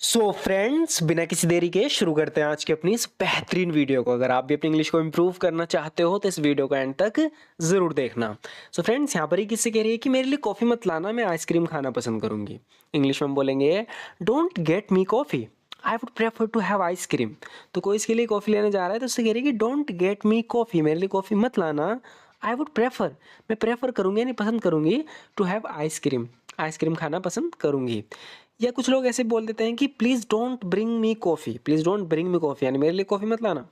So friends, बिना किसी देरी के शुरू करते हैं आज की अपनी इस बेहतरीन वीडियो को। अगर आप भी अपनी इंग्लिश को इम्प्रूव करना चाहते हो तो इस वीडियो को एंड तक ज़रूर देखना। सो फ्रेंड्स, यहाँ पर ही किससे कह रही है कि मेरे लिए कॉफ़ी मत लाना, मैं आइसक्रीम खाना पसंद करूँगी। इंग्लिश में हम बोलेंगे don't get me coffee, I would prefer to have ice cream. तो कोई इसके लिए कॉफ़ी लेने जा रहा है तो उससे कह रही है कि डोंट गेट मी कॉफ़ी, मेरे लिए कॉफ़ी मत लाना। आई वुड प्रेफर, मैं प्रेफर करूँगी यानी पसंद करूँगी, टू हैव आइसक्रीम, आइसक्रीम खाना पसंद करूँगी। या कुछ लोग ऐसे बोल देते हैं कि please don't bring me coffee, please don't bring me coffee यानी मेरे लिए कॉफ़ी मत लाना।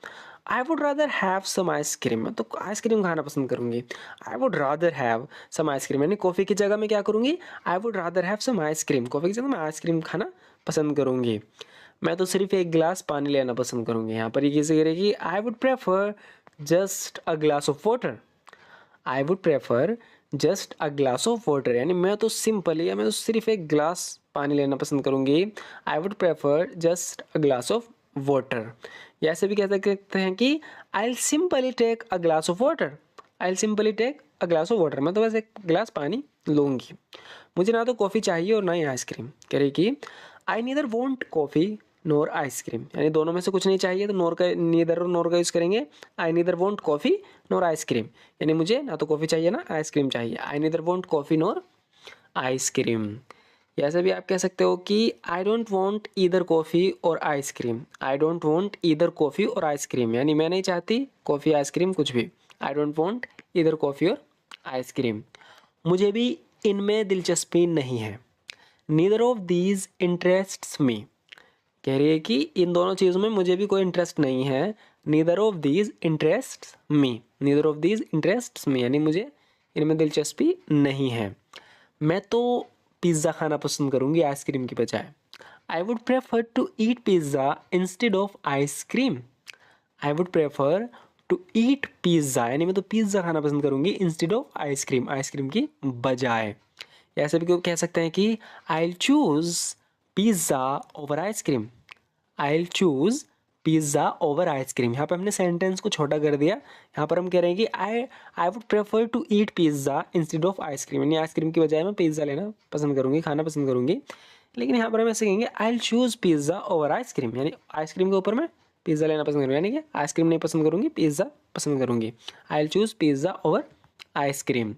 I would rather have some ice cream, मैं तो आइसक्रीम खाना पसंद करूँगी। I would rather have some ice cream यानी कॉफ़ी की जगह मैं क्या करूँगी, I would rather have some ice cream, coffee की जगह मैं आइसक्रीम खाना पसंद करूँगी। मैं तो सिर्फ एक गिलास पानी लेना पसंद करूँगी। यहाँ पर ये कैसे करेगी, आई would prefer just a glass of water, I would prefer just a glass of water यानी मैं तो सिंपल या मैं तो सिर्फ एक ग्लास पानी लेना पसंद करूँगी। I would prefer just a glass of water. या ऐसे भी कह सकते हैं कि I will simply take a glass of water, I will simply take a glass of water, मैं तो बस एक गिलास पानी लूँगी। मुझे ना तो कॉफ़ी चाहिए और ना ही आइसक्रीम। कह रही कि आई neither want coffee nor ice cream यानी दोनों में से कुछ नहीं चाहिए तो नोर का, नीदर और नोर का यूज़ करेंगे। I neither want coffee nor ice cream यानी मुझे ना तो कॉफ़ी चाहिए ना आइसक्रीम चाहिए। I neither want coffee nor ice cream. या ऐसे भी आप कह सकते हो कि I don't want either coffee और ice cream, I don't want either coffee और आइसक्रीम यानी मैं नहीं चाहती कॉफ़ी आइसक्रीम कुछ भी। I don't want either coffee और आइसक्रीम। मुझे भी इनमें दिलचस्पी नहीं है। नीदर ऑफ दीज इंटरेस्ट्स मी, कह रही है कि इन दोनों चीज़ों में मुझे भी कोई इंटरेस्ट नहीं है। Neither of these interests me, neither of these interests me यानी मुझे इनमें दिलचस्पी नहीं है। मैं तो पिज़्ज़ा खाना पसंद करूँगी आइसक्रीम की बजाय। I would prefer to eat pizza instead of ice cream, I would prefer to eat pizza यानी मैं तो पिज़्ज़ा खाना पसंद करूँगी इंस्टेड ऑफ आइसक्रीम, आइसक्रीम की बजाय। या ऐसे भी क्यों कह सकते हैं कि I will choose pizza over ice cream, I will choose pizza over ice cream. यहाँ पर हमने सेंटेंस को छोटा कर दिया। यहाँ पर हम कह रहे हैं कि I would prefer to eat pizza instead of ice cream यानी आइसक्रीम की बजाय मैं पिज़्ज़ा लेना पसंद करूँगी, खाना पसंद करूँगी। लेकिन यहाँ पर हम ऐसे कहेंगे आई will choose pizza over ice cream यानी आइसक्रीम के ऊपर मैं पिज़्ज़ा लेना पसंद करूँगी यानी कि आइसक्रीम नहीं पसंद करूँगी, पिज़्ज़ा पसंद करूँगी। I will choose pizza over ice cream.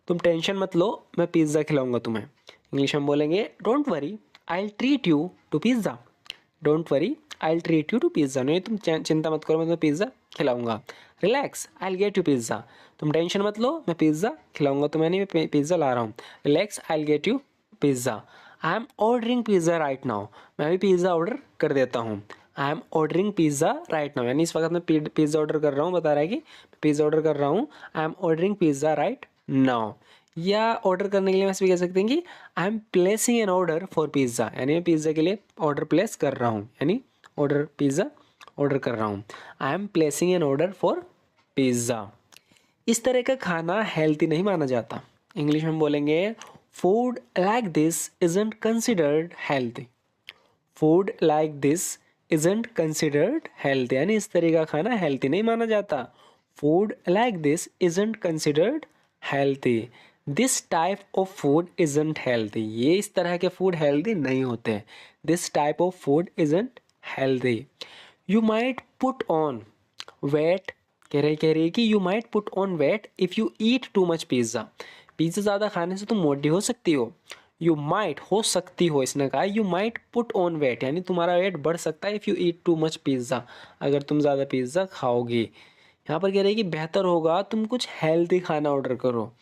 तुम टेंशन मत लो, मैं पिज़्ज़ा खिलाऊंगा तुम्हें। इंग्लिश में बोलेंगे don't worry I will treat you to pizza, don't worry I will treat you to pizza, नहीं तुम चिंता मत करो, मैं तुम्हें पिज़्ज़ा खिलाऊंगा। Relax I will get you pizza, तुम टेंशन मत लो, मैं पिज़्ज़ा खिलाऊंगा तुम्हें, नहीं मैं पिज़्ज़ा ला रहा हूँ। Relax I will get you pizza. I am ordering pizza right now, मैं अभी पिज़्ज़ा ऑर्डर कर देता हूँ। I am ordering pizza right now यानी इस वक्त मैं पिज़्ज़ा ऑर्डर कर रहा हूँ, बता रहा है कि पिज़्ज़ा ऑर्डर कर रहा हूँ। I am ordering pizza right now. या ऑर्डर करने के लिए वैसे भी कह सकते हैं कि I am placing an order for pizza यानी मैं पिज़्ज़ा के लिए ऑर्डर प्लेस कर रहा हूँ यानी ऑर्डर पिज़्ज़ा ऑर्डर कर रहा हूँ। I am placing an order for pizza. इस तरह का खाना हेल्थी नहीं माना जाता। इंग्लिश में बोलेंगे food like this isn't considered healthy, food like this isn't considered healthy यानी इस तरह का खाना हेल्थी नहीं माना जाता। Food like this isn't considered healthy, this type of food isn't healthy, ये इस तरह के फूड हेल्थी नहीं होते। This type of food isn't healthy. You might put on weight, कह रही है कि you might put on weight if you eat too much pizza, pizza ज़्यादा खाने से तुम मोटी हो सकती हो। यू माइट हो सकती हो, इसने कहा you might put on weight यानी तुम्हारा वेट बढ़ सकता है if you eat too much pizza, अगर तुम ज़्यादा पिज़्ज़ा खाओगी। यहाँ पर कह रही है कि बेहतर होगा तुम कुछ हेल्दी खाना ऑर्डर करो।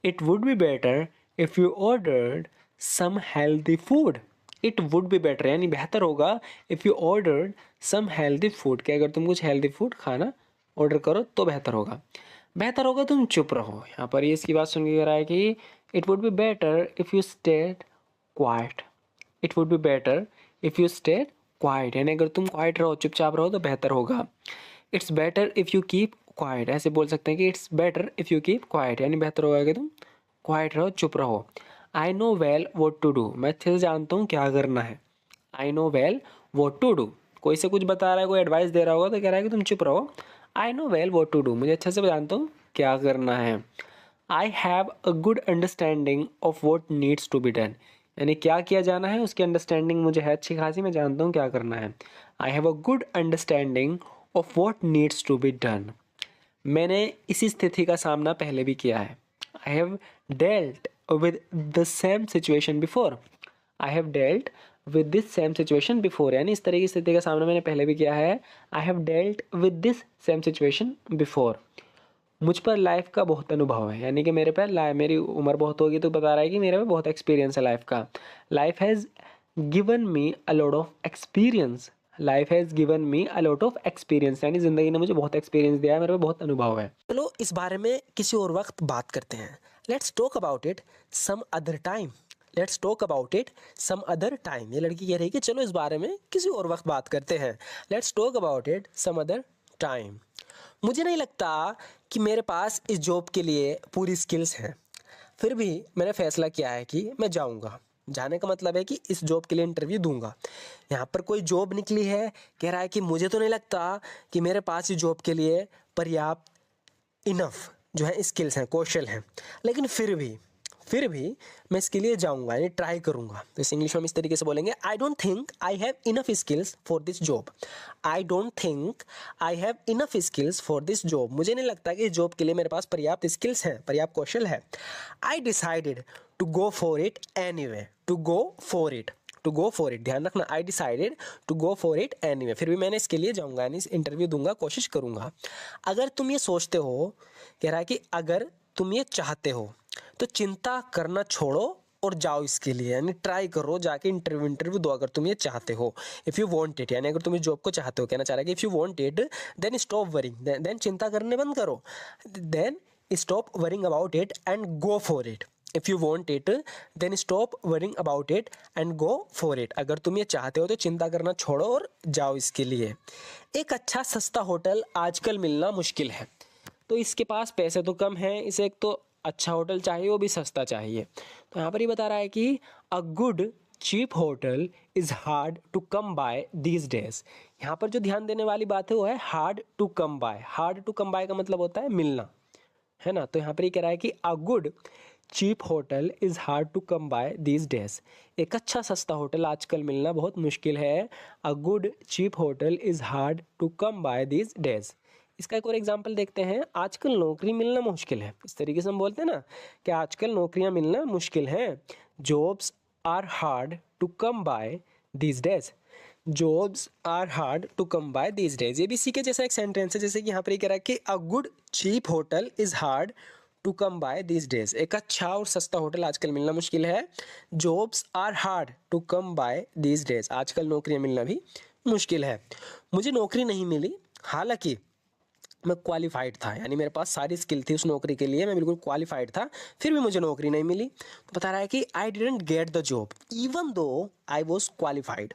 It would be better if you ordered some healthy food, it would be better यानी बेहतर होगा if you ordered some healthy food, कि अगर तुम कुछ हेल्दी फूड खाना ऑर्डर करो तो बेहतर होगा। बेहतर होगा तुम चुप रहो। यहाँ पर ये इसकी बात सुन के कह रहा है कि it would be better if you stayed quite, it would be better if you stayed quite यानी अगर तुम क्वाइट रहो, चुपचाप रहो तो बेहतर होगा। It's better if you keep quiet, ऐसे बोल सकते हैं कि it's better if you keep quiet यानी बेहतर होगा कि तुम क्वाइट रहो, चुप रहो। I know well what to do, मैं अच्छे से जानता हूँ क्या करना है। I know well what to do, कोई से कुछ बता रहा है, कोई एडवाइस दे रहा होगा तो कह रहा है कि तुम चुप रहो। I know well what to do, मुझे अच्छे से जानता हूँ क्या करना है। I have a good understanding of what needs to be done, यानी क्या किया जाना है उसकी अंडरस्टैंडिंग मुझे है अच्छी खासी, मैं जानता हूँ क्या करना है। I have a good understanding of what needs to be done. मैंने इसी स्थिति का सामना पहले भी किया है। I have dealt with the same situation before. I have dealt with this same situation before, यानी इस तरह की स्थिति का सामना मैंने पहले भी किया है। I have dealt with this same situation before. मुझ पर लाइफ का बहुत अनुभव है, यानी कि मेरे पर मेरी उम्र बहुत होगी तो बता रहा है कि मेरे में बहुत एक्सपीरियंस है लाइफ का। Life has given me a lot of experience. Life has given me a lot of experience, यानी ज़िंदगी ने मुझे बहुत एक्सपीरियंस दिया है, मेरे में बहुत अनुभव है। चलो इस बारे में किसी और वक्त बात करते हैं। Let's talk about it some other time. Let's talk about it some other time. ये लड़की कह रही है कि चलो इस बारे में किसी और वक्त बात करते हैं। Let's talk about it some other time. मुझे नहीं लगता कि मेरे पास इस जॉब के लिए पूरी स्किल्स हैं, फिर भी मैंने फैसला किया है कि मैं जाऊंगा। जाने का मतलब है कि इस जॉब के लिए इंटरव्यू दूंगा। यहाँ पर कोई जॉब निकली है, कह रहा है कि मुझे तो नहीं लगता कि मेरे पास इस जॉब के लिए पर्याप्त इनफ जो है स्किल्स हैं, कौशल हैं, लेकिन फिर भी मैं इसके लिए जाऊंगा, यानी ट्राई करूंगा। तो इस इंग्लिश में हम इस तरीके से बोलेंगे, I don't think I have enough skills for this job. I don't think I have enough skills for this job. मुझे नहीं लगता कि इस जॉब के लिए मेरे पास पर्याप्त स्किल्स हैं, पर्याप्त कौशल है। I decided to go for it anyway. To go for it, to go for it, ध्यान रखना। I decided to go for it anyway, फिर भी मैंने इसके लिए जाऊंगा, यानी इंटरव्यू दूंगा, कोशिश करूंगा। अगर तुम ये सोचते हो, कह रहा है कि अगर तुम ये चाहते हो तो चिंता करना छोड़ो और जाओ इसके लिए, यानी ट्राई करो, जाके इंटरव्यू दो अगर तुम ये चाहते हो। इफ़ यू वांट इट, यानी अगर तुम इस जॉब को चाहते हो, कहना चाह रहा है कि if you want it then stop worrying, then चिंता करने बंद करो, then stop worrying about it and go for it. If you want it then stop worrying about it and go for it. अगर तुम ये चाहते हो तो चिंता करना छोड़ो और जाओ इसके लिए। एक अच्छा सस्ता होटल आजकल मिलना मुश्किल है। तो इसके पास पैसे तो कम हैं, इसे एक तो अच्छा होटल चाहिए, वो भी सस्ता चाहिए। तो यहाँ पर ये बता रहा है कि a good cheap hotel is hard to come by these days. यहाँ पर जो ध्यान देने वाली बात है वो है hard to come by. Hard to come by का मतलब होता है मिलना, है ना। तो यहाँ पर ये कह रहा है कि a good cheap hotel is hard to come by these days. एक अच्छा सस्ता होटल आजकल मिलना बहुत मुश्किल है। A good cheap hotel is hard to come by these days. इसका एक और एग्जांपल देखते हैं। आजकल नौकरी मिलना मुश्किल है, इस तरीके से हम बोलते हैं ना कि आजकल नौकरियां मिलना मुश्किल हैं। Jobs are hard to come by these days. Jobs are hard to come by these days. ये भी इसी के जैसा एक सेंटेंस है, जैसे कि यहाँ पर ये कह रहा है कि a good cheap hotel is hard to come by these days. एक अच्छा और सस्ता होटल आजकल मिलना मुश्किल है। Jobs are hard to come by these days. आजकल नौकरियां मिलना भी मुश्किल है। मुझे नौकरी नहीं मिली, हालांकि मैं क्वालिफाइड था, यानी मेरे पास सारी स्किल थी उस नौकरी के लिए, मैं बिल्कुल क्वालिफाइड था, फिर भी मुझे नौकरी नहीं मिली। तो बता रहा है कि I didn't get the job even though I was qualified.